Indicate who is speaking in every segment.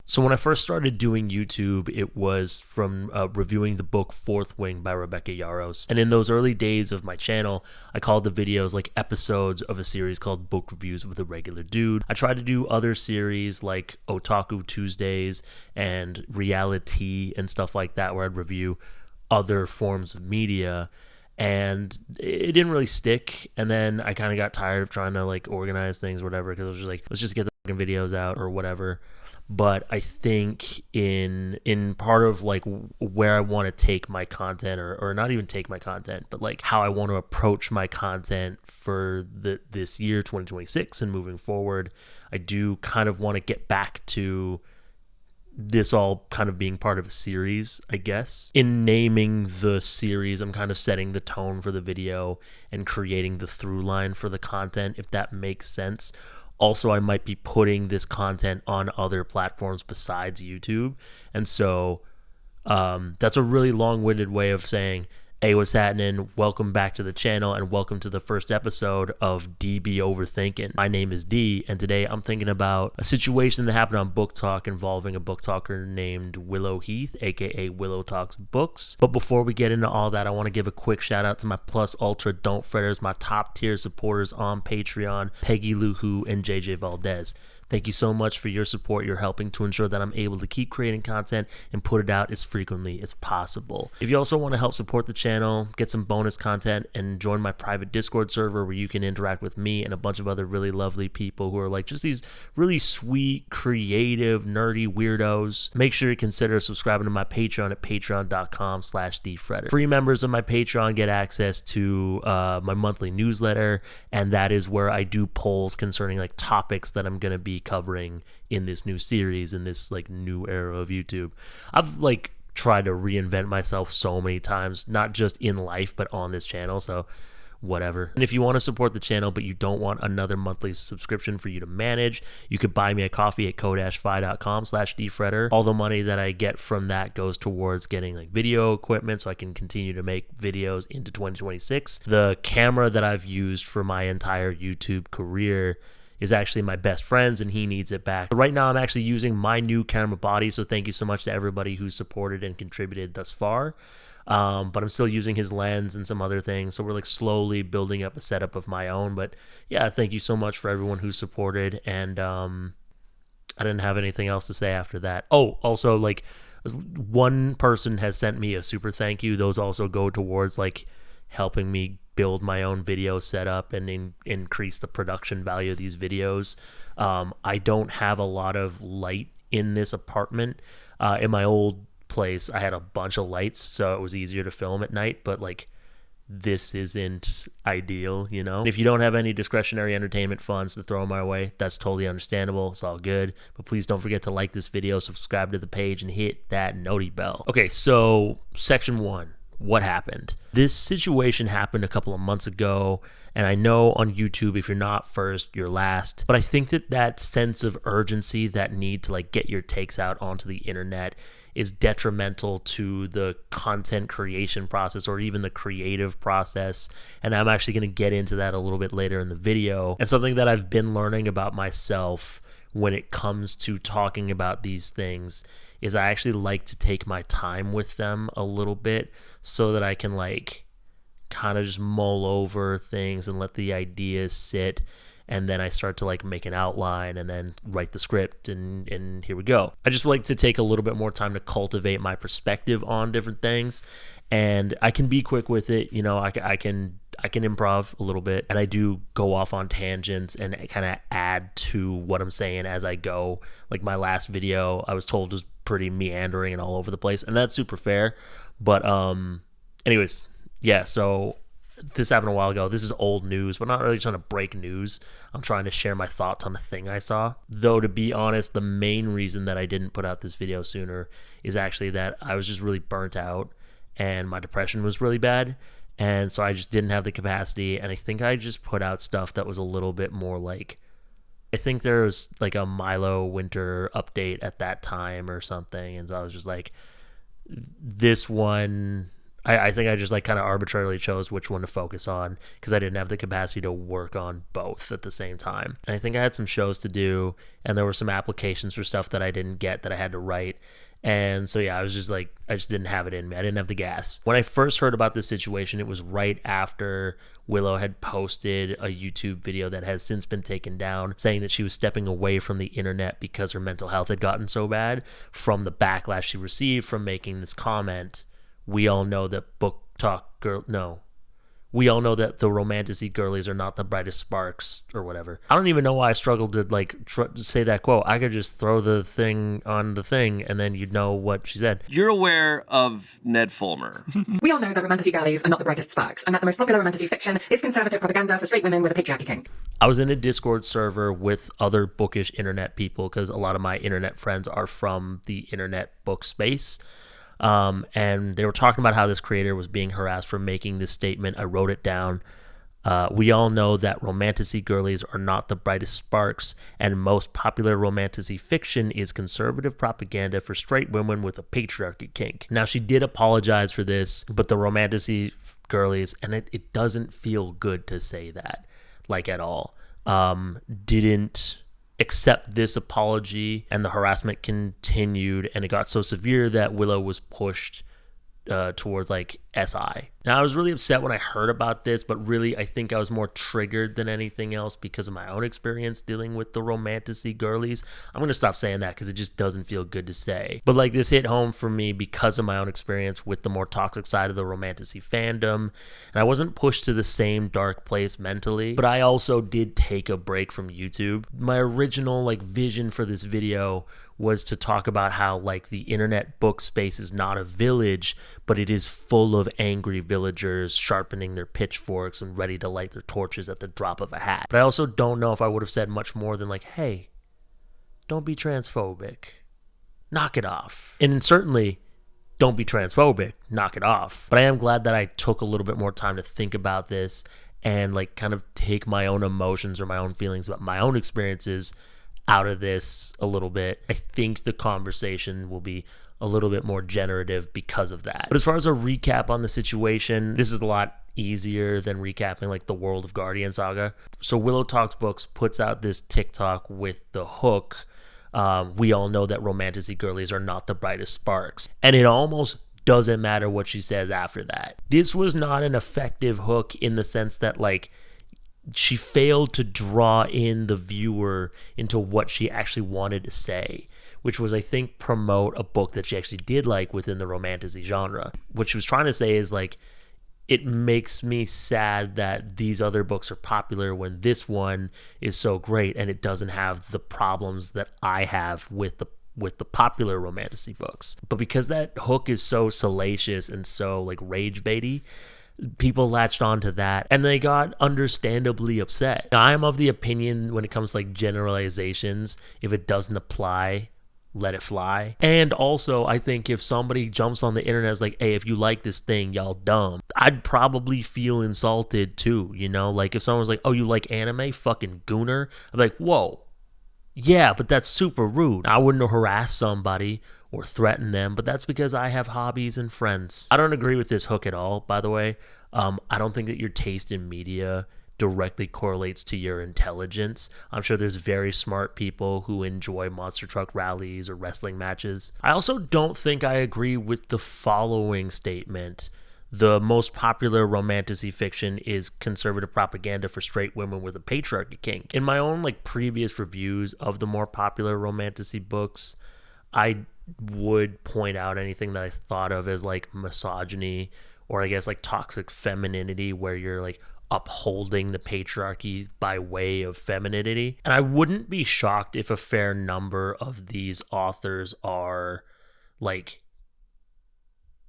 Speaker 1: So when I first started doing YouTube, it was from reviewing the book Fourth Wing by Rebecca Yarros. And in those early days of my channel, I called the videos like episodes of a series called Book Reviews with a Regular Dude. I tried to do other series like Otaku Tuesdays and Reality and stuff like that, where I'd review other forms of media. And it didn't really stick. And then I kind of got tired of trying to like organize things or whatever, because I was just like, let's just get the fucking videos out or whatever. But I think in part of like where I want to take my content, or not even take my content, but like how I want to approach my content for this year 2026 and moving forward, I do kind of want to get back to this all kind of being part of a series, I guess. In naming the series, I'm kind of setting the tone for the video and creating the through line for the content, if that makes sense. Also, I might be putting this content on other platforms besides YouTube. And so that's a really long-winded way of saying, hey, what's happening? Welcome back to the channel, and welcome to the first episode of DB Overthinking. My name is D, and today I'm thinking about a situation that happened on Book Talk involving a book talker named Willow Heath, aka Willow Talks Books. But before we get into all that, I want to give a quick shout out to my Plus Ultra Don't Fretters, my top tier supporters on Patreon, Peggy Luhu and JJ Valdez. Thank you so much for your support. You're helping to ensure that I'm able to keep creating content and put it out as frequently as possible. If you also want to help support the channel, get some bonus content, and join my private Discord server where you can interact with me and a bunch of other really lovely people who are like just these really sweet, creative, nerdy weirdos, make sure you consider subscribing to my Patreon at patreon.com/dfretter. Free members of my Patreon get access to my monthly newsletter, and that is where I do polls concerning like topics that I'm going to be covering in this new series, in this like new era of YouTube. I've like tried to reinvent myself so many times, not just in life but on this channel, so whatever. And if you want to support the channel but you don't want another monthly subscription for you to manage, you could buy me a coffee at ko-fi.com/dfretter. All the money that I get from that goes towards getting like video equipment so I can continue to make videos into 2026. The camera that I've used for my entire YouTube career is actually my best friend's, and he needs it back. Right now I'm actually using my new camera body, so thank you so much to everybody who's supported and contributed thus far. But I'm still using his lens and some other things, so we're like slowly building up a setup of my own. But yeah, thank you so much for everyone who supported, and I didn't have anything else to say after that. Oh, also, like, one person has sent me a super thank you. Those also go towards like helping me build my own video setup and increase the production value of these videos. I don't have a lot of light in this apartment. In my old place, I had a bunch of lights, so it was easier to film at night, but like this isn't ideal, you know? If you don't have any discretionary entertainment funds to throw my way, that's totally understandable. It's all good. But please don't forget to like this video, subscribe to the page, and hit that noti bell. Okay, so section 1. What happened? This situation happened a couple of months ago, and I know on YouTube, if you're not first, you're last. But I think that sense of urgency, that need to like get your takes out onto the internet, is detrimental to the content creation process or even the creative process. And I'm actually going to get into that a little bit later in the video. And something that I've been learning about myself when it comes to talking about these things is I actually like to take my time with them a little bit so that I can like kind of just mull over things and let the ideas sit, and then I start to like make an outline and then write the script, and here we go. I just like to take a little bit more time to cultivate my perspective on different things, and I can be quick with it, you know. I can improv a little bit, and I do go off on tangents and kind of add to what I'm saying as I go. Like my last video, I was told was pretty meandering and all over the place, and that's super fair. But anyways, yeah, so this happened a while ago. This is old news, but not really trying to break news. I'm trying to share my thoughts on a thing I saw. Though, to be honest, the main reason that I didn't put out this video sooner is actually that I was just really burnt out, and my depression was really bad. And so I just didn't have the capacity, and I think I just put out stuff that was a little bit more like, I think there was like a Milo winter update at that time or something, and so I was just like, this one I think I just like kind of arbitrarily chose which one to focus on because I didn't have the capacity to work on both at the same time. And I think I had some shows to do, and there were some applications for stuff that I didn't get that I had to write. And so yeah, I was just like, I just didn't have it in me. I didn't have the gas. When I first heard about this situation, it was right after Willow had posted a YouTube video that has since been taken down, saying that she was stepping away from the internet because her mental health had gotten so bad from the backlash she received from making this comment. We all know that we all know that the romantasy girlies are not the brightest sparks or whatever. I don't even know why I struggled to like say that quote. I could just throw the thing on the thing and then you'd know what she said.
Speaker 2: You're aware of Ned Fulmer.
Speaker 3: We all know that romantasy girlies are not the brightest sparks, and that the most popular romantasy fiction is conservative propaganda for straight women with a patriarchy kink.
Speaker 1: I was in a Discord server with other bookish internet people because a lot of my internet friends are from the internet book space. And they were talking about how this creator was being harassed for making this statement. I wrote it down. We all know that romantasy girlies are not the brightest sparks, and most popular romantasy fiction is conservative propaganda for straight women with a patriarchy kink. Now, she did apologize for this, but the romantasy girlies, and it doesn't feel good to say that, like at all, didn't accept this apology, and the harassment continued, and it got so severe that Willow was pushed towards like SI. Now, I was really upset when I heard about this, but really I think I was more triggered than anything else because of my own experience dealing with the romantasy girlies. I'm going to stop saying that because it just doesn't feel good to say. But like this hit home for me because of my own experience with the more toxic side of the romantasy fandom. And I wasn't pushed to the same dark place mentally, but I also did take a break from YouTube. My original like vision for this video was to talk about how like the internet book space is not a village, but it is full of angry villagers sharpening their pitchforks and ready to light their torches at the drop of a hat. But I also don't know if I would have said much more than like, hey, don't be transphobic. Knock it off. And certainly, don't be transphobic. Knock it off. But I am glad that I took a little bit more time to think about this and like kind of take my own emotions or my own feelings about my own experiences out of this a little bit. I think the conversation will be a little bit more generative because of that. But as far as a recap on the situation, this is a lot easier than recapping like the World of Guardian saga. So Willow Talks Books puts out this TikTok with the hook, we all know that romantasy girlies are not the brightest sparks. And it almost doesn't matter what she says after that. This was not an effective hook in the sense that like she failed to draw in the viewer into what she actually wanted to say, which was, I think, promote a book that she actually did like within the romantasy genre. What she was trying to say is like, it makes me sad that these other books are popular when this one is so great and it doesn't have the problems that I have with the popular romantasy books. But because that hook is so salacious and so like rage baity, people latched onto that and they got understandably upset. Now, I am of the opinion when it comes to like generalizations, if it doesn't apply, let it fly. And also, I think if somebody jumps on the internet and is like, hey, if you like this thing, y'all dumb, I'd probably feel insulted too, you know? Like if someone was like, oh, you like anime? Fucking gooner. I'm like, whoa. Yeah, but that's super rude. I wouldn't harass somebody or threaten them, but that's because I have hobbies and friends. I don't agree with this hook at all, by the way. I don't think that your taste in media directly correlates to your intelligence. I'm sure there's very smart people who enjoy monster truck rallies or wrestling matches. I also don't think I agree with the following statement. The most popular romantasy fiction is conservative propaganda for straight women with a patriarchy kink. In my own like previous reviews of the more popular romantasy books, I would point out anything that I thought of as like misogyny or I guess like toxic femininity, where you're like upholding the patriarchy by way of femininity. And I wouldn't be shocked if a fair number of these authors are like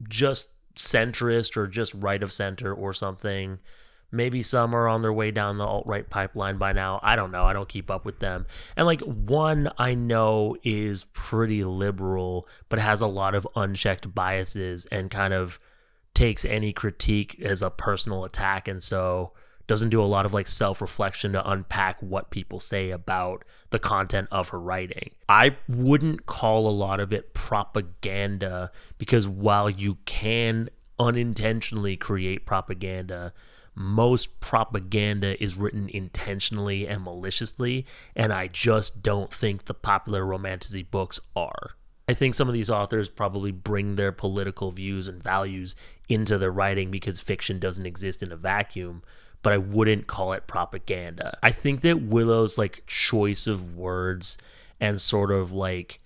Speaker 1: just centrist or just right of center or something. Maybe some are on their way down the alt-right pipeline by now. I don't know. I don't keep up with them. And like one I know is pretty liberal, but has a lot of unchecked biases and kind of takes any critique as a personal attack, and so doesn't do a lot of like self-reflection to unpack what people say about the content of her writing. I wouldn't call a lot of it propaganda because while you can unintentionally create propaganda. Most propaganda is written intentionally and maliciously, and I just don't think the popular romantasy books are. I think some of these authors probably bring their political views and values into their writing because fiction doesn't exist in a vacuum, but I wouldn't call it propaganda. I think that Willow's like choice of words and sort of like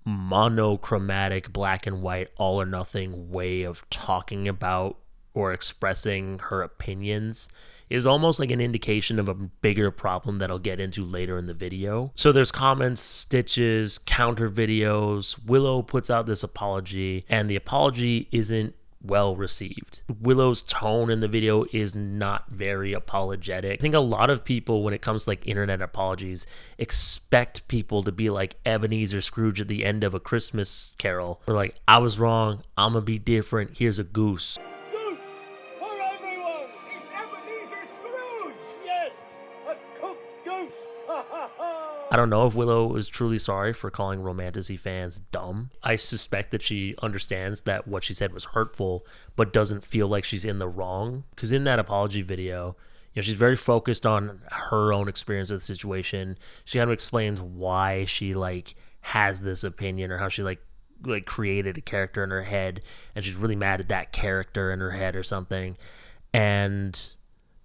Speaker 1: monochromatic black and white all or nothing way of talking about or expressing her opinions is almost like an indication of a bigger problem that I'll get into later in the video. So there's comments, stitches, counter videos. Willow puts out this apology, and the apology isn't well received. Willow's tone in the video is not very apologetic. I think a lot of people, when it comes to like internet apologies, expect people to be like Ebenezer Scrooge at the end of A Christmas Carol. Or like, I was wrong, I'm gonna be different, here's a goose. I don't know if Willow is truly sorry for calling romantasy fans dumb. I suspect that she understands that what she said was hurtful, but doesn't feel like she's in the wrong. Because in that apology video, she's very focused on her own experience of the situation. She kind of explains why she like has this opinion, or how she like created a character in her head, and she's really mad at that character in her head or something. And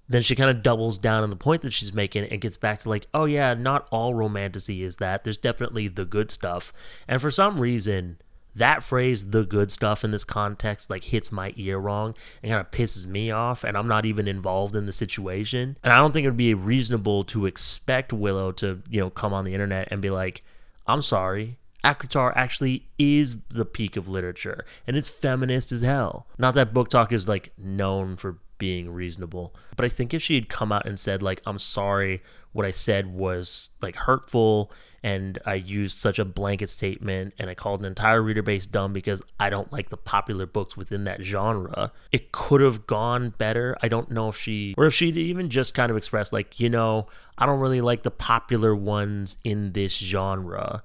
Speaker 1: then she kind of doubles down on the point that she's making and gets back to like, oh yeah, not all romantasy is that. There's definitely the good stuff. And for some reason, that phrase, the good stuff, in this context, like hits my ear wrong and kind of pisses me off, and I'm not even involved in the situation. And I don't think it would be reasonable to expect Willow to, come on the internet and be like, I'm sorry, ACOTAR actually is the peak of literature, and it's feminist as hell. Not that BookTok is like known for being reasonable, but I think if she had come out and said like, I'm sorry, what I said was like hurtful, and I used such a blanket statement, and I called an entire reader base dumb because I don't like the popular books within that genre, it could have gone better. I don't know if she'd even just kind of expressed like, I don't really like the popular ones in this genre,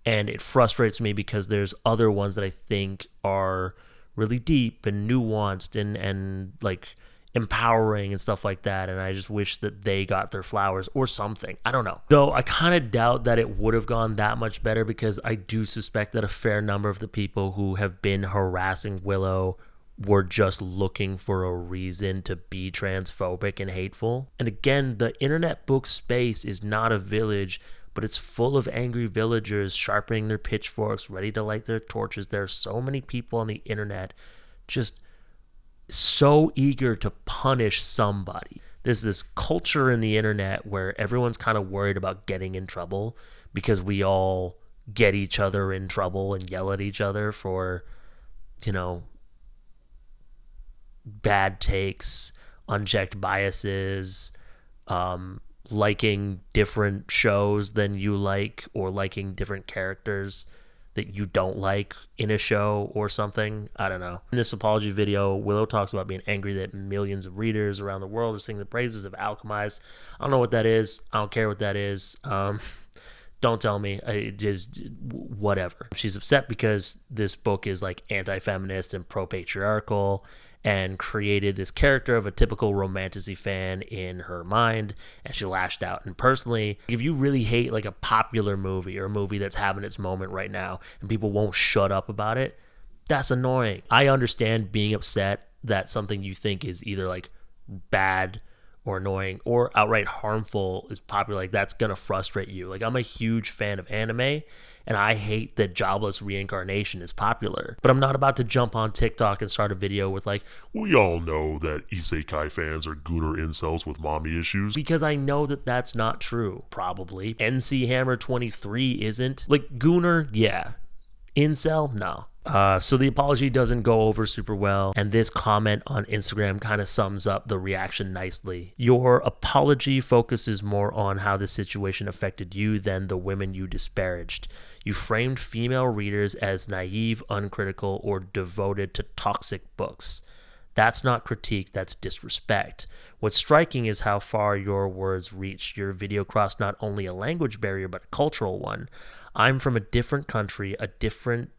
Speaker 1: and it frustrates me because there's other ones that I think are really deep and nuanced and like empowering and stuff like that, and I just wish that they got their flowers or something. I don't know. Though I kind of doubt that it would have gone that much better, because I do suspect that a fair number of the people who have been harassing Willow were just looking for a reason to be transphobic and hateful. And again, the internet book space is not a village, but it's full of angry villagers sharpening their pitchforks, ready to light their torches. There are so many people on the internet just so eager to punish somebody. There's this culture in the internet where everyone's kind of worried about getting in trouble, because we all get each other in trouble and yell at each other for, bad takes, unchecked biases, liking different shows than you like, or liking different characters that you don't like in a show or something. I don't know. In this apology video, Willow talks about being angry that millions of readers around the world are singing the praises of Alchemized. I don't know what that is. I don't care what that is. Don't tell me. Just whatever. She's upset because this book is like anti-feminist and pro-patriarchal, and created this character of a typical romantasy fan in her mind, and she lashed out. And personally, if you really hate like a popular movie, or a movie that's having its moment right now, and people won't shut up about it, that's annoying. I understand being upset that something you think is either like bad or annoying or outright harmful is popular. Like, that's gonna frustrate you. Like, I'm a huge fan of anime, and I hate that jobless reincarnation is popular. But I'm not about to jump on TikTok and start a video with like,
Speaker 4: we all know that isekai fans are gooner incels with mommy issues.
Speaker 1: because I know that that's not true. Probably. NC Hammer 23 isn't. Like, gooner, yeah. Incel, no. So the apology doesn't go over super well, and this comment on Instagram kind of sums up the reaction nicely. Your apology focuses more on how the situation affected you than the women you disparaged. You framed female readers as naive, uncritical, or devoted to toxic books. That's not critique, that's disrespect. What's striking is how far your words reached. Your video crossed not only a language barrier, but a cultural one. I'm from a different country, a different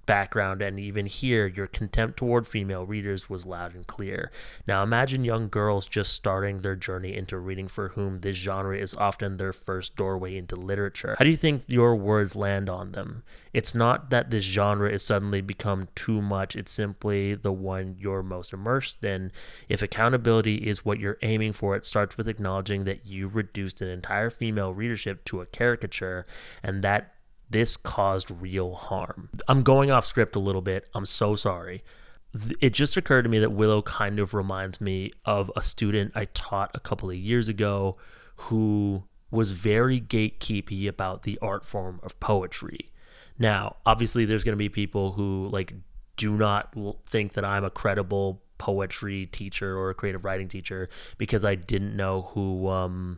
Speaker 1: background, and even here, your contempt toward female readers was loud and clear. Now imagine young girls just starting their journey into reading for whom this genre is often their first doorway into literature. How do you think your words land on them? It's not that this genre is suddenly become too much, it's simply the one you're most immersed in. If accountability is what you're aiming for, it starts with acknowledging that you reduced an entire female readership to a caricature, and that this caused real harm. I'm going off script a little bit. I'm so sorry. It just occurred to me that Willow kind of reminds me of a student I taught a couple of years ago who was very gatekeepy about the art form of poetry. Now, obviously, there's going to be people who like do not think that I'm a credible poetry teacher or a creative writing teacher because I didn't know who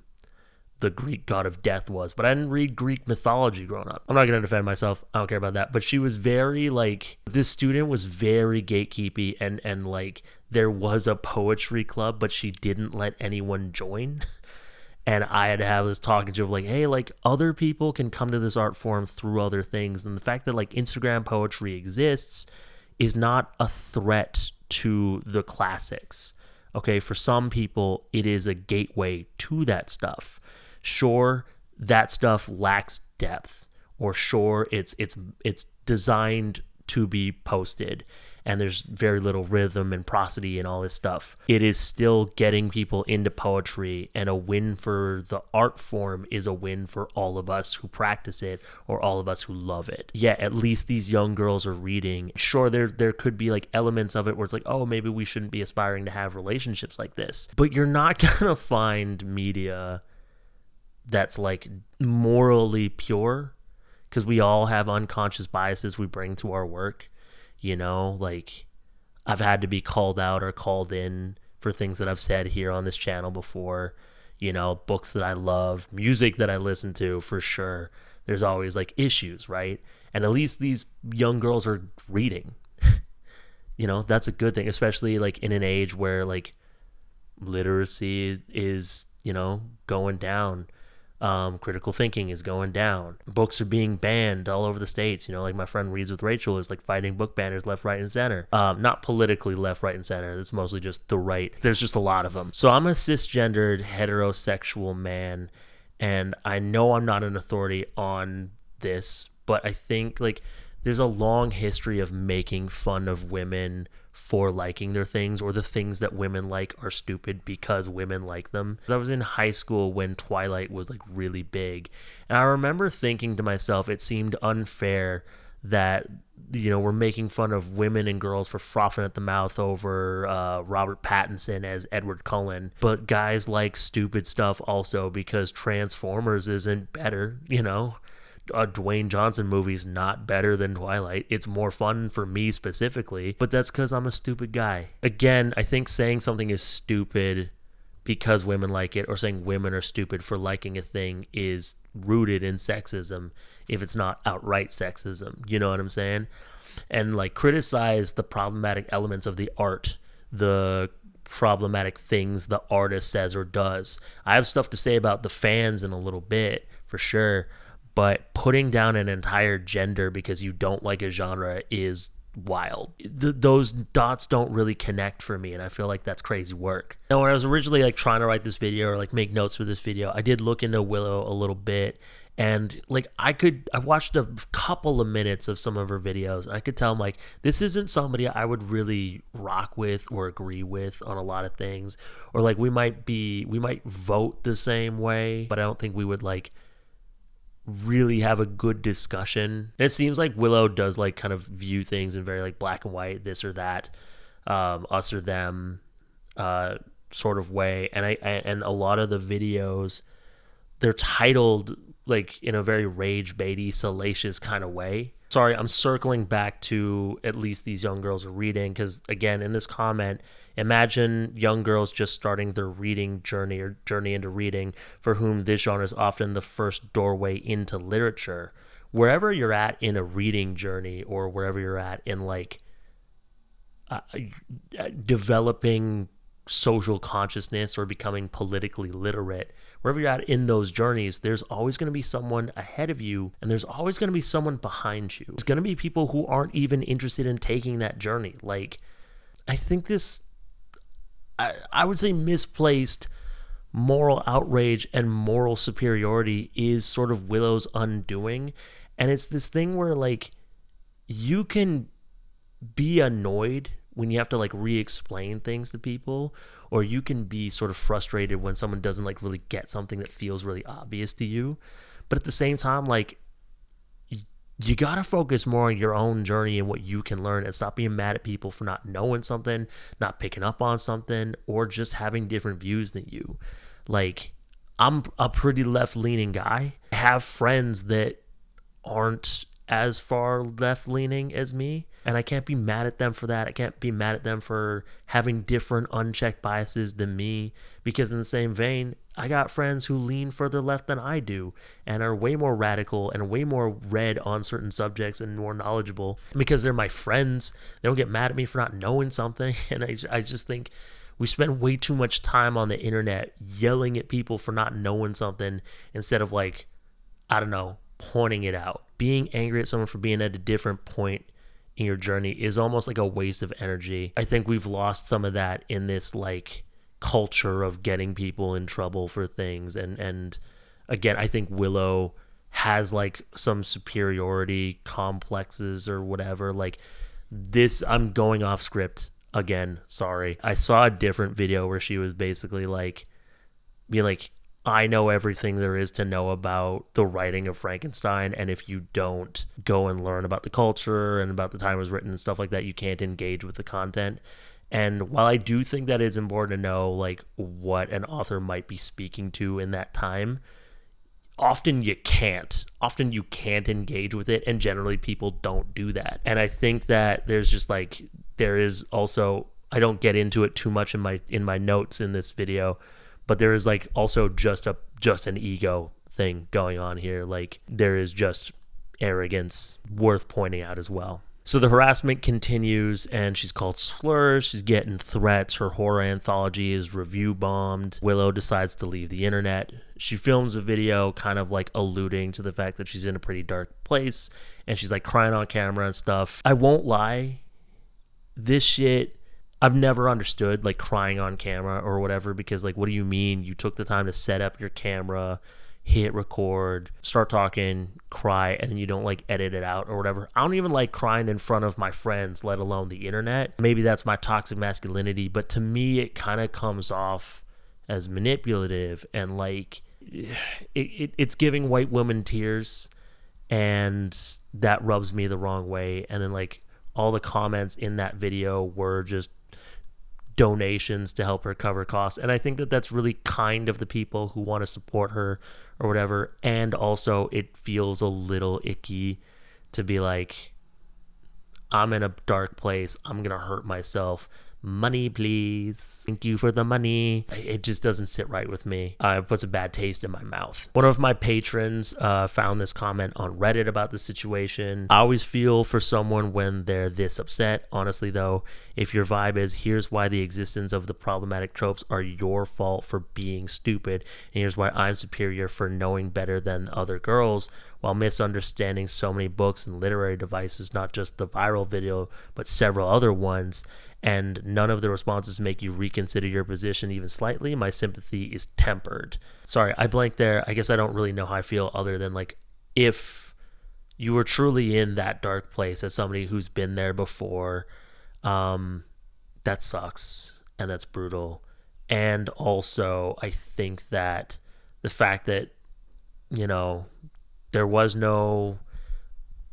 Speaker 1: the Greek god of death was, but I didn't read Greek mythology growing up. I'm not going to defend myself. I don't care about that. But she was very like, this student was very gatekeepy, and like there was a poetry club, but she didn't let anyone join. And I had to have this talking to of like, hey, like other people can come to this art form through other things. And the fact that like Instagram poetry exists is not a threat to the classics. Okay, for some people, it is a gateway to that stuff. Sure, that stuff lacks depth, or sure, it's designed to be posted, and there's very little rhythm and prosody and all this stuff. It is still getting people into poetry, and a win for the art form is a win for all of us who practice it or all of us who love it. Yeah, at least these young girls are reading. Sure, there could be like elements of it where it's like, oh, maybe we shouldn't be aspiring to have relationships like this. But you're not gonna find media that's like morally pure, because we all have unconscious biases we bring to our work. You know, like I've had to be called out or called in for things that I've said here on this channel before. You know, books that I love, music that I listen to, for sure. There's always like issues, right? And at least these young girls are reading. You know, that's a good thing, especially like in an age where like literacy is you know, going down. Critical thinking is going down. Books are being banned all over the states. You know, like my friend Reads with Rachel is like fighting book banners left, right, and center. Not politically left, right, and center. It's mostly just the right. There's just a lot of them. So I'm a cisgendered heterosexual man, and I know I'm not an authority on this, but I think like there's a long history of making fun of women for liking their things, or the things that women like are stupid because women like them. I was in high school when Twilight was like really big, and I remember thinking to myself, it seemed unfair that, you know, we're making fun of women and girls for frothing at the mouth over Robert Pattinson as Edward Cullen, but guys like stupid stuff also because Transformers isn't better, you know. A Dwayne Johnson movie's not better than Twilight. It's more fun for me specifically, but that's because I'm a stupid guy. Again, I think saying something is stupid because women like it, or saying women are stupid for liking a thing, is rooted in sexism if it's not outright sexism. You know what I'm saying? And like criticize the problematic elements of the art, the problematic things the artist says or does. I have stuff to say about the fans in a little bit, for sure. But putting down an entire gender because you don't like a genre is wild. Those dots don't really connect for me, and I feel like that's crazy work. Now, when I was originally like trying to write this video or like make notes for this video, I did look into Willow a little bit, and like I watched a couple of minutes of some of her videos, and I could tell I'm like, this isn't somebody I would really rock with or agree with on a lot of things, or like we might vote the same way, but I don't think we would like really have a good discussion. And it seems like Willow does like kind of view things in very like black and white, this or that, us or them sort of way. And and a lot of the videos, they're titled like in a very rage baity, salacious kind of way. Sorry, I'm circling back to at least these young girls are reading, because again, in this comment, imagine young girls just starting their reading journey or journey into reading for whom this genre is often the first doorway into literature. Wherever you're at in a reading journey, or wherever you're at in like developing social consciousness or becoming politically literate, wherever you're at in those journeys, there's always going to be someone ahead of you and there's always going to be someone behind you. There's going to be people who aren't even interested in taking that journey. Like, I think this, I would say misplaced moral outrage and moral superiority is sort of Willow's undoing. And it's this thing where, like, you can be annoyed when you have to, like, re-explain things to people, or you can be sort of frustrated when someone doesn't, like, really get something that feels really obvious to you. But at the same time, like, you gotta focus more on your own journey and what you can learn, and stop being mad at people for not knowing something, not picking up on something, or just having different views than you. Like, I'm a pretty left-leaning guy. I have friends that aren't as far left-leaning as me, and I can't be mad at them for that. I can't be mad at them for having different unchecked biases than me, because in the same vein, I got friends who lean further left than I do and are way more radical and way more read on certain subjects and more knowledgeable. Because they're my friends, they don't get mad at me for not knowing something. And I just think we spend way too much time on the internet yelling at people for not knowing something instead of, like, I don't know, pointing it out. Being angry at someone for being at a different point in your journey is almost like a waste of energy. I think we've lost some of that in this, like, culture of getting people in trouble for things. And again, I think Willow has, like, some superiority complexes or whatever. Like, this, I'm going off script again, sorry. I saw a different video where she was basically, like, being like, I know everything there is to know about the writing of Frankenstein, and if you don't go and learn about the culture and about the time it was written and stuff like that, you can't engage with the content. And while I do think that it's important to know, like, what an author might be speaking to in that time, often you can't engage with it, and generally people don't do that. And I think that there's just, like, there is also, I don't get into it too much in my notes in this video, but there is, like, also just an ego thing going on here. Like, there is just arrogance worth pointing out as well. So the harassment continues, and she's called slurs, she's getting threats, her horror anthology is review bombed. Willow decides to leave the internet. She films a video kind of, like, alluding to the fact that she's in a pretty dark place, and she's, like, crying on camera and stuff. I won't lie, this shit, I've never understood, like, crying on camera or whatever, because, like, what do you mean you took the time to set up your camera, hit record, start talking, cry, and then you don't, like, edit it out or whatever? I don't even like crying in front of my friends, let alone the internet. Maybe that's my toxic masculinity, but to me it kind of comes off as manipulative, and, like, it's giving white women tears, and that rubs me the wrong way. And then, like, all the comments in that video were just donations to help her cover costs, and I think that that's really kind of the people who want to support her or whatever. And also, it feels a little icky to be like, I'm in a dark place, I'm gonna hurt myself, money please, thank you for the money. It just doesn't sit right with me. It puts a bad taste in my mouth. One of my patrons found this comment on Reddit about the situation. I always feel for someone when they're this upset. Honestly though, if your vibe is, here's why the existence of the problematic tropes are your fault for being stupid, and here's why I'm superior for knowing better than other girls, while misunderstanding so many books and literary devices, not just the viral video, but several other ones, and none of the responses make you reconsider your position even slightly, my sympathy is tempered. Sorry, I blanked there. I guess I don't really know how I feel, other than, like, if you were truly in that dark place as somebody who's been there before, that sucks, and that's brutal. And also, I think that the fact that, you know, there was no,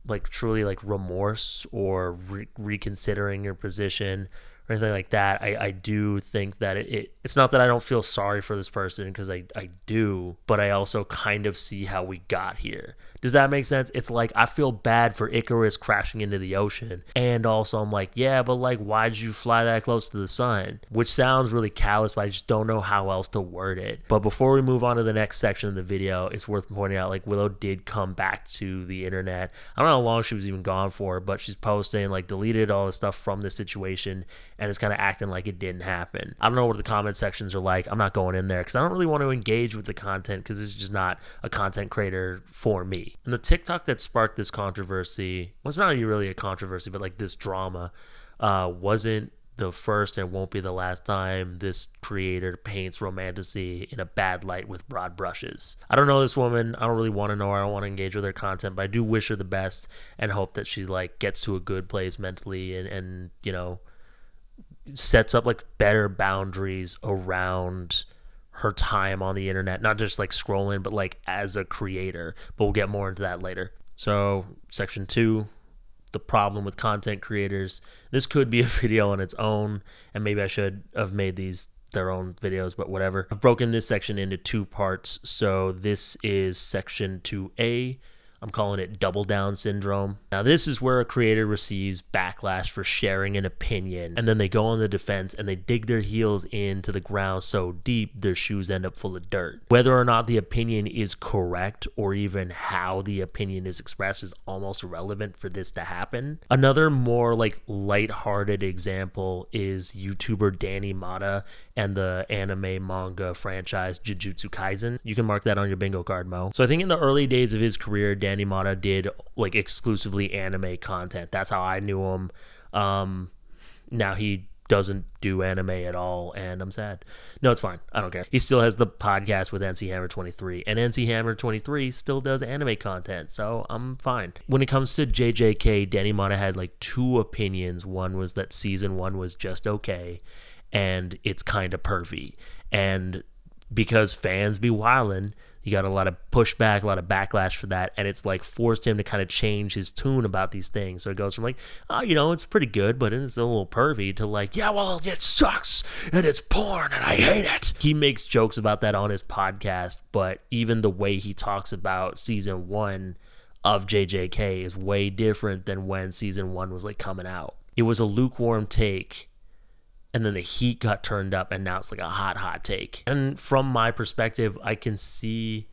Speaker 1: like, truly, like, remorse or reconsidering your position or anything like that, I do think that it's not that I don't feel sorry for this person, because I do, but I also kind of see how we got here. Does that make sense? It's like, I feel bad for Icarus crashing into the ocean, and also I'm like, yeah, but, like, why'd you fly that close to the sun? Which sounds really callous, but I just don't know how else to word it. But before we move on to the next section of the video, it's worth pointing out, like, Willow did come back to the internet. I don't know how long she was even gone for, but she's posting, like, deleted all the stuff from this situation, and is kind of acting like it didn't happen. I don't know what the comment sections are like. I'm not going in there because I don't really want to engage with the content because it's just not a content creator for me. And the TikTok that sparked this controversy, well, it's not really a controversy, but like this drama, wasn't the first and won't be the last time this creator paints romantasy in a bad light with broad brushes. I don't know this woman. I don't really want to know her. I don't want to engage with her content, but I do wish her the best and hope that she like gets to a good place mentally and you know, sets up like better boundaries around her time on the internet, not just like scrolling, but like as a creator. But we'll get more into that later. So section 2, the problem with content creators. This could be a video on its own, and maybe I should have made these their own videos, but whatever. I've broken this section into 2 parts. So this is section 2A. I'm calling it double down syndrome. Now this is where a creator receives backlash for sharing an opinion, and then they go on the defense and they dig their heels into the ground so deep their shoes end up full of dirt. Whether or not the opinion is correct or even how the opinion is expressed is almost irrelevant for this to happen. Another more like lighthearted example is YouTuber Danny Mata and the anime manga franchise Jujutsu Kaisen. You can mark that on your bingo card, Mo. So I think in the early days of his career, Danny Mata did like exclusively anime content. That's how I knew him. Now he doesn't do anime at all, and I'm sad. No, it's fine. I don't care. He still has the podcast with NC Hammer 23, and NC Hammer 23 still does anime content, so I'm fine. When it comes to JJK, Danny Mata had like 2 opinions. One was that season 1 was just okay, and it's kind of pervy. And because fans be wildin', he got a lot of pushback, a lot of backlash for that, and it's like forced him to kind of change his tune about these things. So it goes from like, oh, you know, it's pretty good, but it's a little pervy, to like, yeah, well, it sucks, and it's porn, and I hate it. He makes jokes about that on his podcast, but even the way he talks about season 1 of JJK is way different than when season 1 was like coming out. It was a lukewarm take, and then the heat got turned up, and now it's like a hot take. And from my perspective, I can see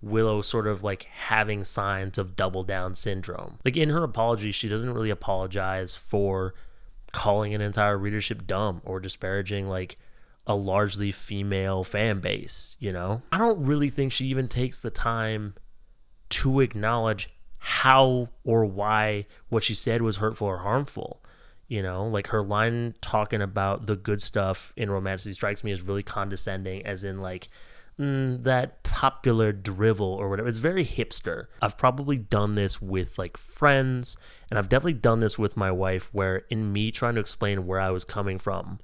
Speaker 1: Willow sort of like having signs of double down syndrome. Like in her apology, she doesn't really apologize for calling an entire readership dumb or disparaging like a largely female fan base, you know? I don't really think she even takes the time to acknowledge how or why what she said was hurtful or harmful. You know, like her line talking about the good stuff in romantasy strikes me as really condescending, as in like, that popular drivel or whatever. It's very hipster. I've probably done this with like friends, and I've definitely done this with my wife, where in me trying to explain where I was coming from,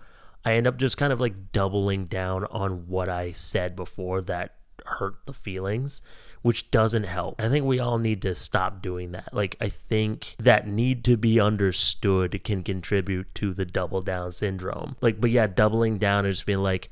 Speaker 1: I end up just kind of like doubling down on what I said before that hurt the feelings, which doesn't help. I think we all need to stop doing that. Like, I think that need to be understood can contribute to the double down syndrome. Like, but yeah, doubling down and just being like,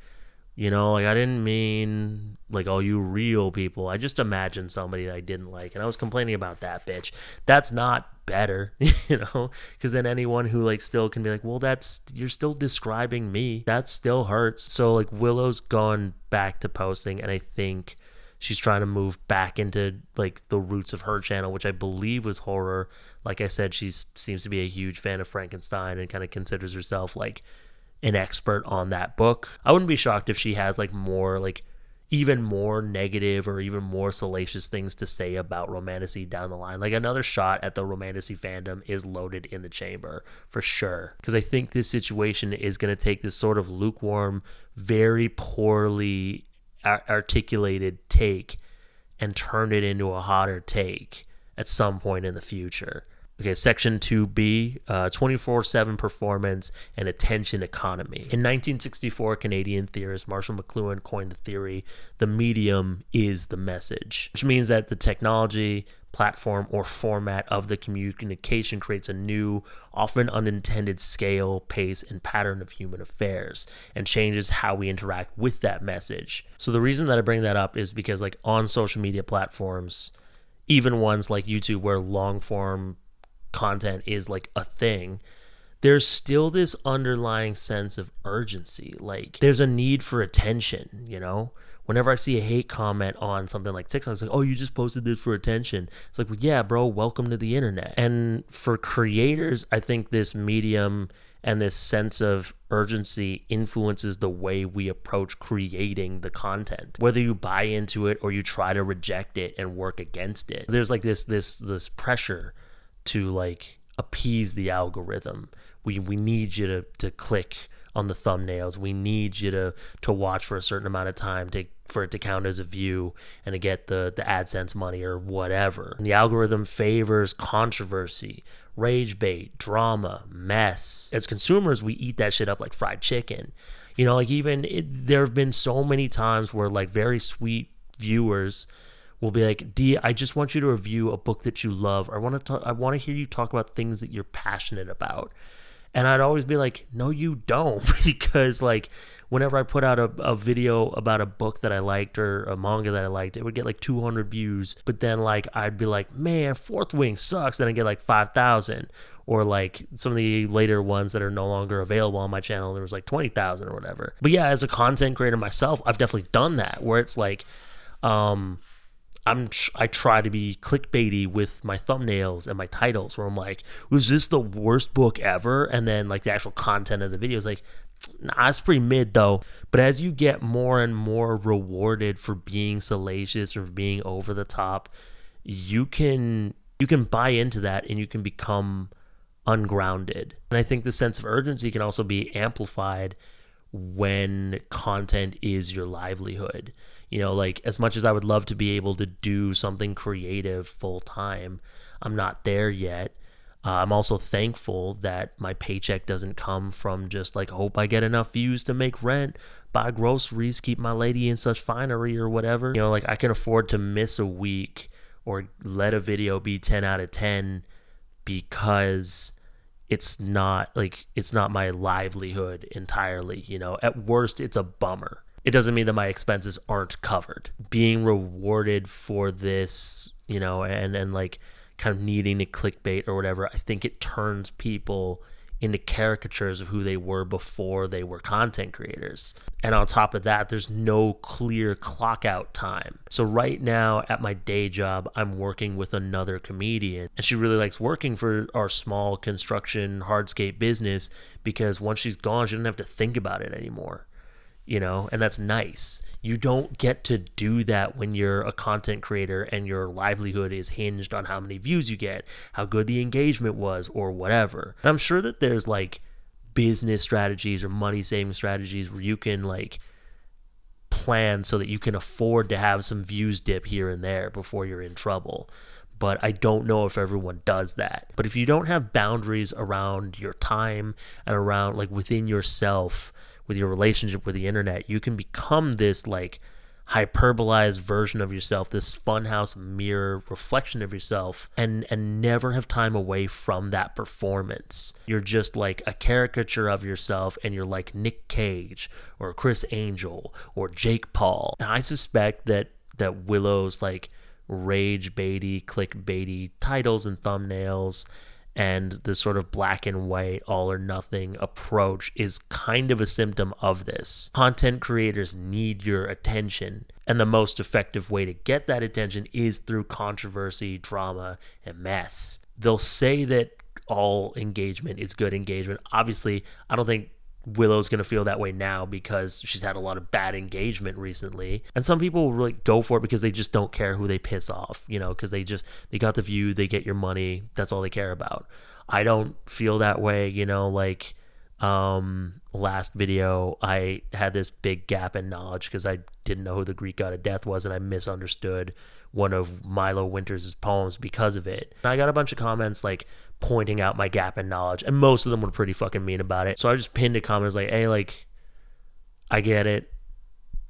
Speaker 1: you know, like I didn't mean like all you real people. I just imagined somebody that I didn't like, and I was complaining about that bitch. That's not better, you know, because then anyone who like still can be like, well, that's, you're still describing me. That still hurts. So like Willow's gone back to posting, and I think she's trying to move back into like the roots of her channel, which I believe was horror. Like I said, she seems to be a huge fan of Frankenstein and kind of considers herself like an expert on that book. I wouldn't be shocked if she has like more, like even more negative or even more salacious things to say about romantasy down the line. Like another shot at the romantasy fandom is loaded in the chamber for sure. Because I think this situation is going to take this sort of lukewarm, very poorly articulated take and turn it into a hotter take at some point in the future. Okay, section 2B, 24/7 performance and attention economy. In 1964, Canadian theorist Marshall McLuhan coined the theory, the medium is the message, which means that the technology, platform, or format of the communication creates a new, often unintended scale, pace, and pattern of human affairs and changes how we interact with that message. So the reason that I bring that up is because like on social media platforms, even ones like YouTube where long form content is like a thing, there's still this underlying sense of urgency. Like there's a need for attention, you know? Whenever I see a hate comment on something like TikTok, it's like, oh, you just posted this for attention. It's like, well, yeah, bro, welcome to the internet. And for creators, I think this medium and this sense of urgency influences the way we approach creating the content, whether you buy into it or you try to reject it and work against it. There's like this pressure to like appease the algorithm. We need you to click on the thumbnails. We need you to watch for a certain amount of time for it to count as a view and to get the AdSense money or whatever. And the algorithm favors controversy, rage bait, drama, mess. As consumers, we eat that shit up like fried chicken. You know, like there have been so many times where like very sweet viewers will be like, D, I just want you to review a book that you love. I want to hear you talk about things that you're passionate about. And I'd always be like, no, you don't. Because like whenever I put out a video about a book that I liked or a manga that I liked, it would get like 200 views. But then like I'd be like, man, Fourth Wing sucks. Then I get like 5,000. Or like some of the later ones that are no longer available on my channel, there was like 20,000 or whatever. But yeah, as a content creator myself, I've definitely done that where it's like, I try to be clickbaity with my thumbnails and my titles where I'm like, was this the worst book ever? And then like the actual content of the video is like, nah, it's pretty mid though. But as you get more and more rewarded for being salacious or for being over the top, you can buy into that and you can become ungrounded. And I think the sense of urgency can also be amplified when content is your livelihood. You know, like as much as I would love to be able to do something creative full time, I'm not there yet. I'm also thankful that my paycheck doesn't come from just like, hope I get enough views to make rent, buy groceries, keep my lady in such finery or whatever. You know, like I can afford to miss a week or let a video be 10 out of 10 because it's not my livelihood entirely. You know, at worst, it's a bummer. It doesn't mean that my expenses aren't covered. Being rewarded for this, you know, and like kind of needing to clickbait or whatever, I think it turns people into caricatures of who they were before they were content creators. And on top of that, there's no clear clock out time. So right now at my day job, I'm working with another comedian, and she really likes working for our small construction hardscape business because once she's gone, she doesn't have to think about it anymore. You know, and that's nice. You don't get to do that when you're a content creator and your livelihood is hinged on how many views you get, how good the engagement was, or whatever. And I'm sure that there's like business strategies or money saving strategies where you can like plan so that you can afford to have some views dip here and there before you're in trouble. But I don't know if everyone does that. But if you don't have boundaries around your time and around like within yourself, with your relationship with the internet, you can become this like hyperbolized version of yourself, this funhouse mirror reflection of yourself, and never have time away from that performance. You're just like a caricature of yourself, and you're like Nick Cage or Chris Angel or Jake Paul. And I suspect that Willow's like rage baity, clickbaity titles and thumbnails and the sort of black and white, all or nothing approach is kind of a symptom of this. Content creators need your attention, and the most effective way to get that attention is through controversy, drama, and mess. They'll say that all engagement is good engagement. Obviously, I don't think Willow's going to feel that way now because she's had a lot of bad engagement recently. And some people will really go for it because they just don't care who they piss off, you know, because they got the view, they get your money, that's all they care about. I don't feel that way, you know, like last video I had this big gap in knowledge because I didn't know who the Greek god of death was, and I misunderstood one of Milo Winters' poems because of it. And I got a bunch of comments like pointing out my gap in knowledge, and most of them were pretty fucking mean about it. So I just pinned a comment like, hey, like, I get it.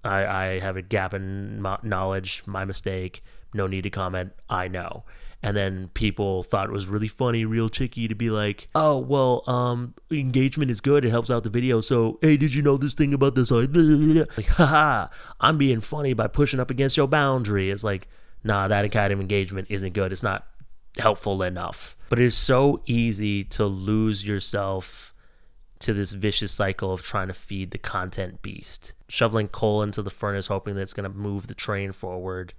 Speaker 1: I have a gap in knowledge, my mistake. No need to comment. I know. And then people thought it was really funny, real chicky to be like, oh, well, engagement is good. It helps out the video. So, hey, did you know this thing about this? Like, haha, I'm being funny by pushing up against your boundary. It's like, nah, that kind of engagement isn't good. It's not helpful enough. But it is so easy to lose yourself to this vicious cycle of trying to feed the content beast, shoveling coal into the furnace, hoping that it's going to move the train forward.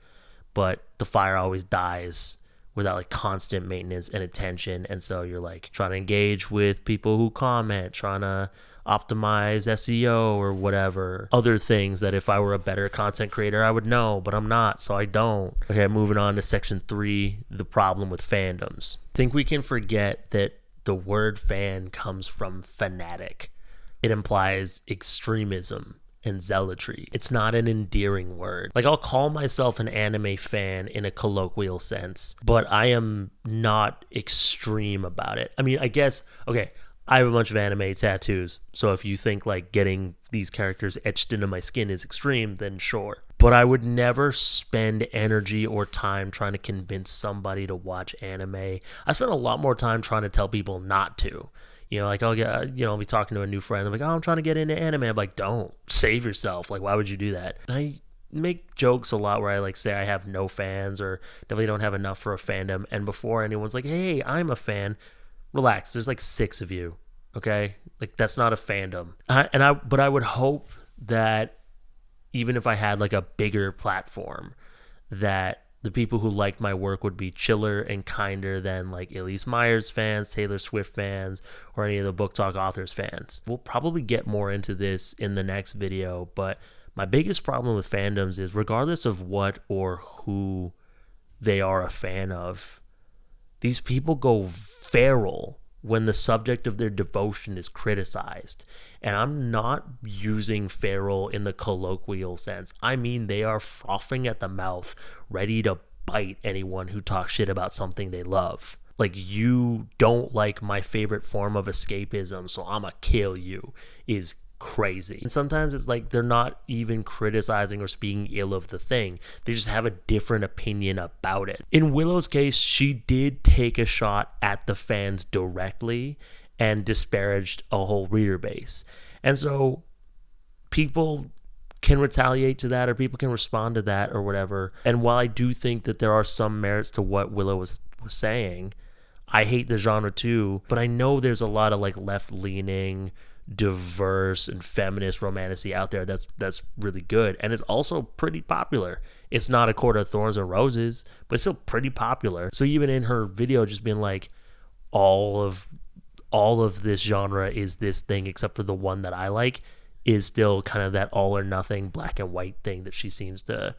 Speaker 1: But the fire always dies without like constant maintenance and attention. And so you're like trying to engage with people who comment, trying to optimize SEO or whatever other things that if I were a better content creator I would know, but I'm not, so I don't. Okay, moving on to section 3, the problem with fandoms. I think we can forget that the word fan comes from fanatic. It implies extremism and zealotry. It's not an endearing word. Like, I'll call myself an anime fan in a colloquial sense, but I am not extreme about it. I mean, I guess, okay, I have a bunch of anime tattoos, so if you think like getting these characters etched into my skin is extreme, then sure. But I would never spend energy or time trying to convince somebody to watch anime. I spend a lot more time trying to tell people not to. You know, like I'll get, you know, I'll be talking to a new friend. I'm like, oh, I'm trying to get into anime. I'm like, don't. Save yourself. Like, why would you do that? And I make jokes a lot where I like say I have no fans or definitely don't have enough for a fandom. And before anyone's like, hey, I'm a fan, relax. There's like 6 of you. Okay? Like, that's not a fandom. But I would hope that even if I had like a bigger platform, that the people who liked my work would be chiller and kinder than like Elise Myers fans, Taylor Swift fans, or any of the Book Talk authors fans. We'll probably get more into this in the next video, but my biggest problem with fandoms is regardless of what or who they are a fan of, these people go feral when the subject of their devotion is criticized. And I'm not using feral in the colloquial sense. I mean, they are frothing at the mouth, ready to bite anyone who talks shit about something they love. Like, you don't like my favorite form of escapism, so I'ma kill you, is crazy. And sometimes it's like they're not even criticizing or speaking ill of the thing. They just have a different opinion about it. In Willow's case, she did take a shot at the fans directly and disparaged a whole reader base. And so people can retaliate to that, or people can respond to that or whatever. And while I do think that there are some merits to what Willow was saying, I hate the genre too, but I know there's a lot of like left-leaning, diverse and feminist romantasy out there that's really good, and it's also pretty popular. It's not A Court of Thorns and Roses, but it's still pretty popular. So even in her video just being like, all of this genre is this thing except for the one that I like, is still kind of that all or nothing black and white thing that she seems to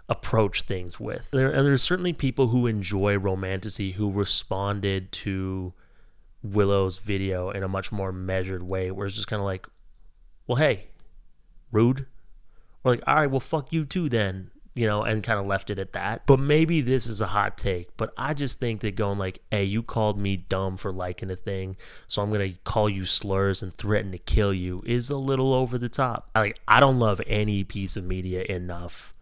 Speaker 1: approach things with. There's certainly people who enjoy romantasy who responded to Willow's video in a much more measured way, where it's just kind of like, well, hey, rude, or like, all right, well, fuck you too then, you know, and kind of left it at that. But maybe this is a hot take, but I just think that going like, hey, you called me dumb for liking a thing, so I'm gonna call you slurs and threaten to kill you, is a little over the top. I don't love any piece of media enough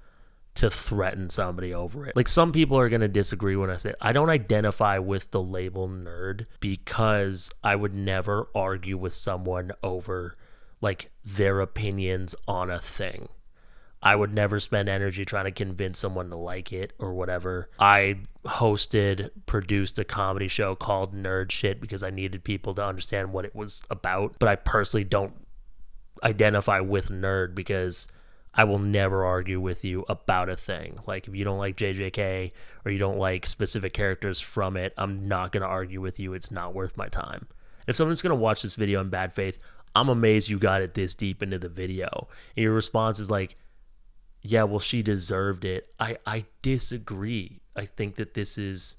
Speaker 1: to threaten somebody over it. Like, some people are going to disagree when I say I don't identify with the label nerd, because I would never argue with someone over like their opinions on a thing. I would never spend energy trying to convince someone to like it or whatever. I produced a comedy show called Nerd Shit because I needed people to understand what it was about, but I personally don't identify with nerd because I will never argue with you about a thing. Like, if you don't like JJK or you don't like specific characters from it, I'm not going to argue with you. It's not worth my time. If someone's going to watch this video in bad faith, I'm amazed you got it this deep into the video. And your response is like, yeah, well, she deserved it. I disagree. I think that this is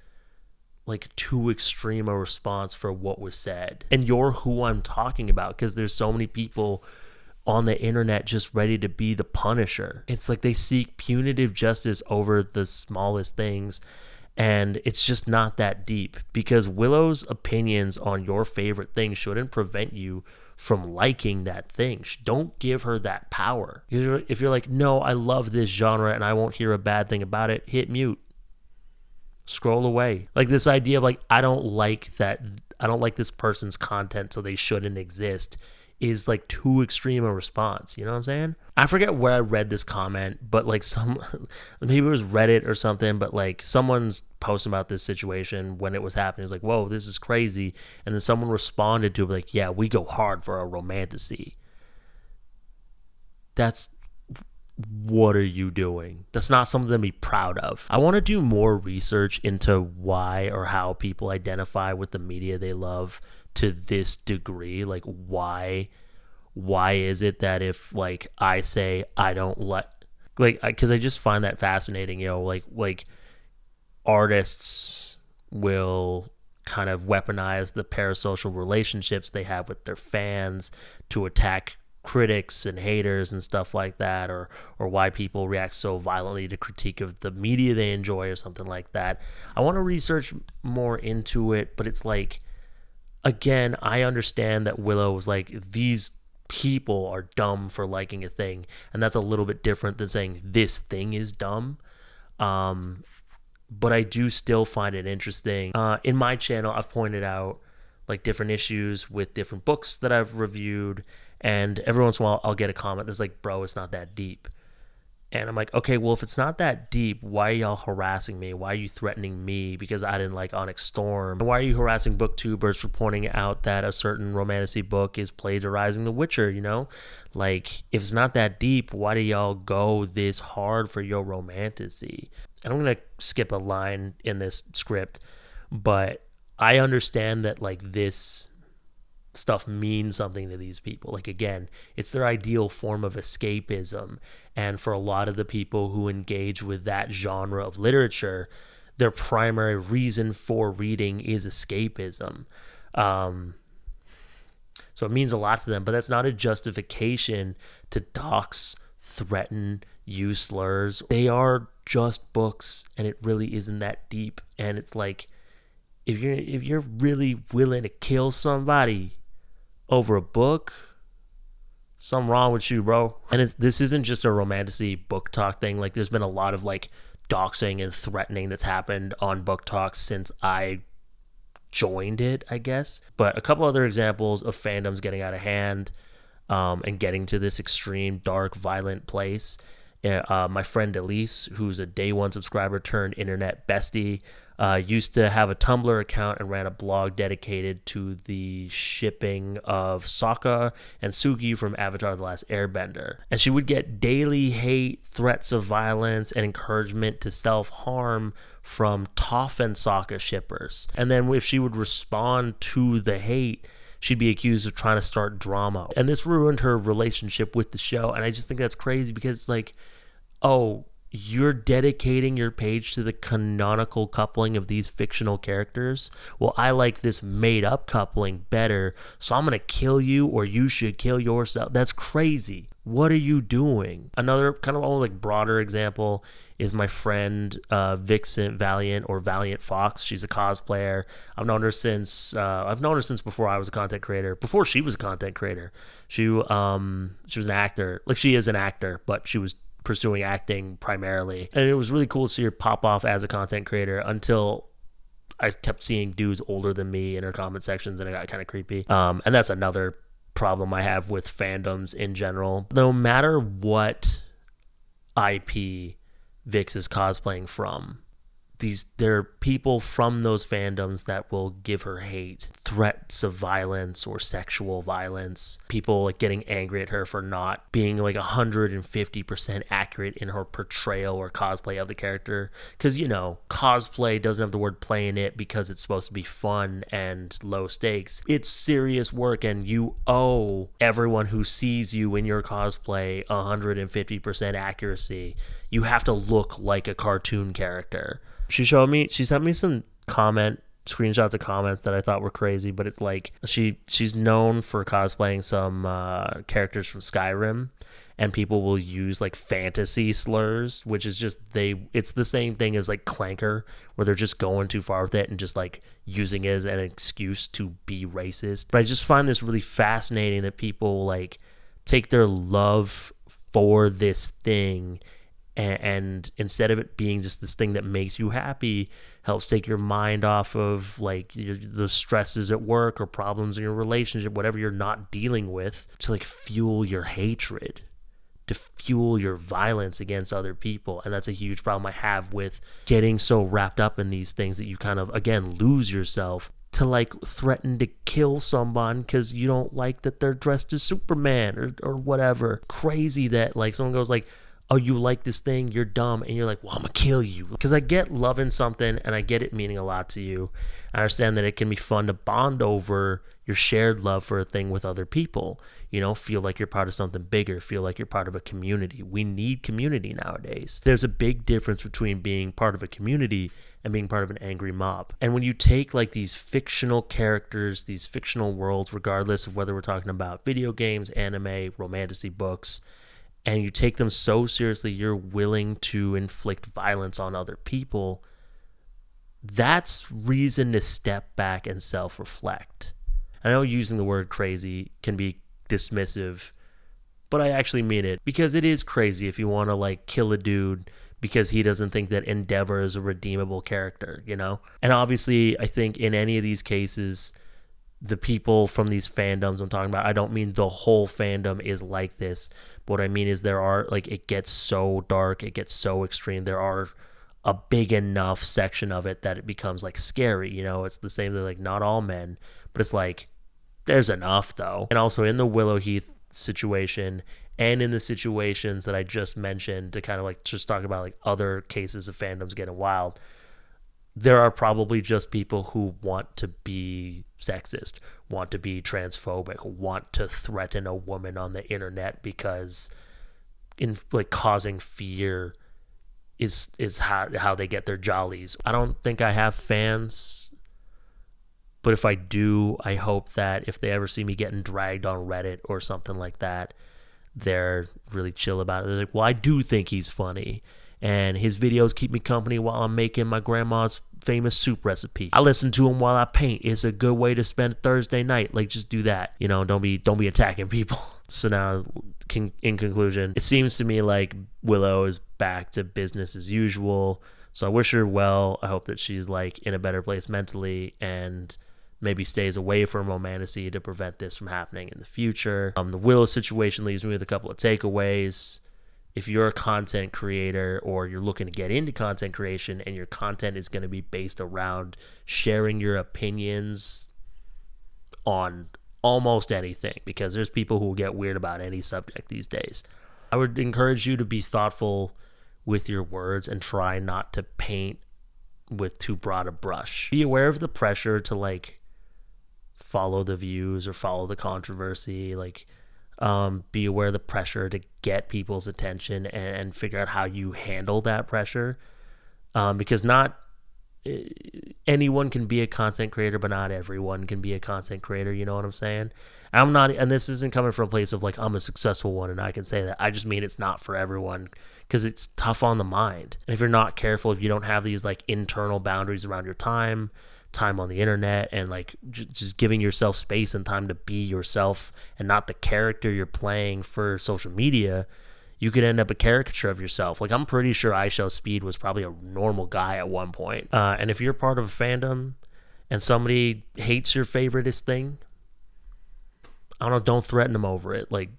Speaker 1: like too extreme a response for what was said. And you're who I'm talking about, because there's so many people on the internet just ready to be the Punisher. It's like they seek punitive justice over the smallest things, and it's just not that deep, because Willow's opinions on your favorite thing shouldn't prevent you from liking that thing. Don't give her that power. If you're like, no, I love this genre and I won't hear a bad thing about it, hit mute. Scroll away. Like, this idea of like, I don't like this person's content, so they shouldn't exist, is like too extreme a response. You know what I'm saying? I forget where I read this comment, but like maybe it was Reddit or something, but like someone's posting about this situation when it was happening. It's like, whoa, this is crazy. And then someone responded to it like, yeah, we go hard for our romantasy. That's what are you doing? That's not something to be proud of. I want to do more research into why or how people identify with the media they love to this degree. Like, why is it that if like I say I don't like because I just find that fascinating, like artists will kind of weaponize the parasocial relationships they have with their fans to attack critics and haters and stuff like that, or why people react so violently to critique of the media they enjoy or something like that. I want to research more into it, but it's like, again, I understand that Willow was like, these people are dumb for liking a thing, and that's a little bit different than saying this thing is dumb. But I do still find it interesting. In my channel, I've pointed out like different issues with different books that I've reviewed, and every once in a while I'll get a comment that's like, bro, it's not that deep. And I'm like, okay, well, if it's not that deep, why are y'all harassing me? Why are you threatening me because I didn't like Onyx Storm? Why are you harassing booktubers for pointing out that a certain romantasy book is plagiarizing The Witcher, Like, if it's not that deep, why do y'all go this hard for your romantasy? And I'm going to skip a line in this script, but I understand that, like, this stuff means something to these people. Like, again, it's their ideal form of escapism, and for a lot of the people who engage with that genre of literature, their primary reason for reading is escapism. So it means a lot to them, but that's not a justification to dox, threaten, use slurs. They are just books, and it really isn't that deep. And it's like, if you're really willing to kill somebody over a book, something wrong with you, bro. And this isn't just a romantasy book talk thing. Like, there's been a lot of like doxing and threatening that's happened on Book Talk since I joined it, I guess. But a couple other examples of fandoms getting out of hand and getting to this extreme, dark, violent place. My friend Elise, who's a day one subscriber turned internet bestie, used to have a Tumblr account and ran a blog dedicated to the shipping of Sokka and Suki from Avatar: The Last Airbender. And she would get daily hate, threats of violence, and encouragement to self-harm from Toph and Sokka shippers. And then if she would respond to the hate, she'd be accused of trying to start drama. And this ruined her relationship with the show. And I just think that's crazy because it's like, oh, you're dedicating your page to the canonical coupling of these fictional characters? Well, I like this made-up coupling better, so I'm going to kill you, or you should kill yourself. That's crazy. What are you doing? Another kind of almost like broader example is my friend Vixen Valiant, or Valiant Fox. She's a cosplayer. I've known her since before I was a content creator. Before she was a content creator, she was an actor. Like, she is an actor, but she was pursuing acting primarily, and it was really cool to see her pop off as a content creator until I kept seeing dudes older than me in her comment sections, and it got kind of creepy. And that's another problem I have with fandoms in general. No matter what IP Vix is cosplaying from, there are people from those fandoms that will give her hate, threats of violence or sexual violence, people like getting angry at her for not being like 150% accurate in her portrayal or cosplay of the character. Because, cosplay doesn't have the word play in it because it's supposed to be fun and low stakes. It's serious work, and you owe everyone who sees you in your cosplay 150% accuracy. You have to look like a cartoon character. She sent me some screenshots of comments that I thought were crazy, but it's like she's known for cosplaying some characters from Skyrim, and people will use like fantasy slurs, which is just it's the same thing as like Clanker, where they're just going too far with it and just like using it as an excuse to be racist. But I just find this really fascinating that people like take their love for this thing, and instead of it being just this thing that makes you happy, helps take your mind off of like the stresses at work or problems in your relationship, whatever you're not dealing with, to like fuel your hatred, to fuel your violence against other people. And that's a huge problem I have with getting so wrapped up in these things that you kind of, again, lose yourself to like threaten to kill someone because you don't like that they're dressed as Superman or whatever. Crazy that like someone goes like, oh, you like this thing, you're dumb, and you're like, well, I'm gonna kill you. Because I get loving something and I get it meaning a lot to you. I understand that it can be fun to bond over your shared love for a thing with other people. You know, feel like you're part of something bigger, feel like you're part of a community. We need community nowadays. There's a big difference between being part of a community and being part of an angry mob. And when you take like these fictional characters, these fictional worlds, regardless of whether we're talking about video games, anime, romantasy books, and you take them so seriously, you're willing to inflict violence on other people, that's reason to step back and self-reflect. I know using the word crazy can be dismissive, but I actually mean it, because it is crazy if you want to like kill a dude because he doesn't think that Endeavor is a redeemable character, you know? And obviously, I think in any of these cases, the people from these fandoms I'm talking about, I don't mean the whole fandom is like this, but what I mean is there are, like, it gets so dark, it gets so extreme, there are a big enough section of it that it becomes like scary, you know? It's the same thing, like, not all men, but it's like, there's enough though. And also in the Willow Heath situation and in the situations that I just mentioned, to kind of like just talk about like other cases of fandoms getting wild, there are probably just people who want to be sexist, want to be transphobic, want to threaten a woman on the internet because in like causing fear is how they get their jollies. I don't think I have fans, but if I do, I hope that if they ever see me getting dragged on Reddit or something like that, they're really chill about it. They're like, well, I do think he's funny, and his videos keep me company while I'm making my grandma's famous soup recipe. I listen to him while I paint. It's a good way to spend Thursday night. Like, just do that. You know, don't be attacking people. So now, in conclusion, it seems to me like Willow is back to business as usual. So I wish her well. I hope that she's like in a better place mentally and maybe stays away from romantasy to prevent this from happening in the future. The Willow situation leaves me with a couple of takeaways. If you're a content creator or you're looking to get into content creation and your content is going to be based around sharing your opinions on almost anything, because there's people who will get weird about any subject these days, I would encourage you to be thoughtful with your words and try not to paint with too broad a brush. Be aware of the pressure to like follow the views or follow the controversy. Like, be aware of the pressure to get people's attention and figure out how you handle that pressure. Because not anyone can be a content creator, but not everyone can be a content creator. You know what I'm saying? I'm not, and this isn't coming from a place of like, I'm a successful one and I can say that. I just mean it's not for everyone, because it's tough on the mind. And if you're not careful, if you don't have these like internal boundaries around your time on the internet, and like just giving yourself space and time to be yourself and not the character you're playing for social media, you could end up a caricature of yourself. Like, I'm pretty sure IShowSpeed was probably a normal guy at one point. And if you're part of a fandom and somebody hates your favoriteest thing, I don't know, don't threaten them over it. Like,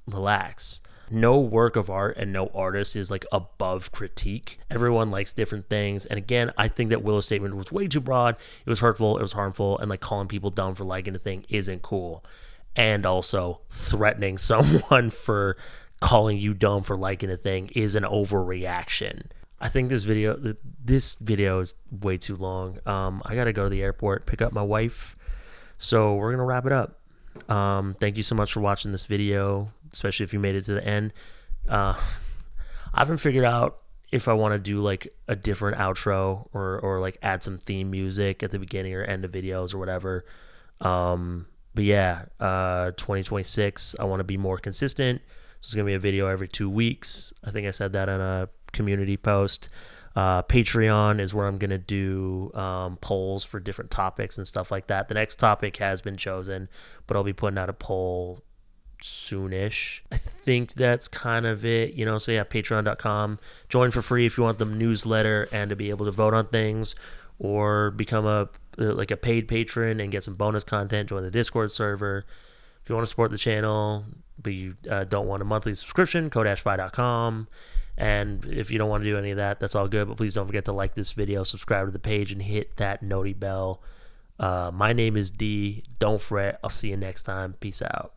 Speaker 1: relax. No work of art and no artist is like above critique. Everyone likes different things. And again, I think that Willow's statement was way too broad. It was hurtful. It was harmful. And like calling people dumb for liking a thing isn't cool. And also threatening someone for calling you dumb for liking a thing is an overreaction. I think this video is way too long. I got to go to the airport, pick up my wife. So we're going to wrap it up. Thank you so much for watching this video, especially if you made it to the end. I haven't figured out if I want to do like a different outro or like add some theme music at the beginning or end of videos or whatever. But yeah, 2026, I want to be more consistent. So it's going to be a video every 2 weeks. I think I said that on a community post. Patreon is where I'm going to do polls for different topics and stuff like that. The next topic has been chosen, but I'll be putting out a poll soonish. I think that's kind of it, you know. So yeah, patreon.com. Join for free if you want the newsletter and to be able to vote on things, or become a paid patron and get some bonus content. Join the Discord server. If you want to support the channel but you don't want a monthly subscription, ko-fi.com. And if you don't want to do any of that, that's all good. But please don't forget to like this video, subscribe to the page, and hit that noti bell. My name is D. Don't fret. I'll see you next time. Peace out.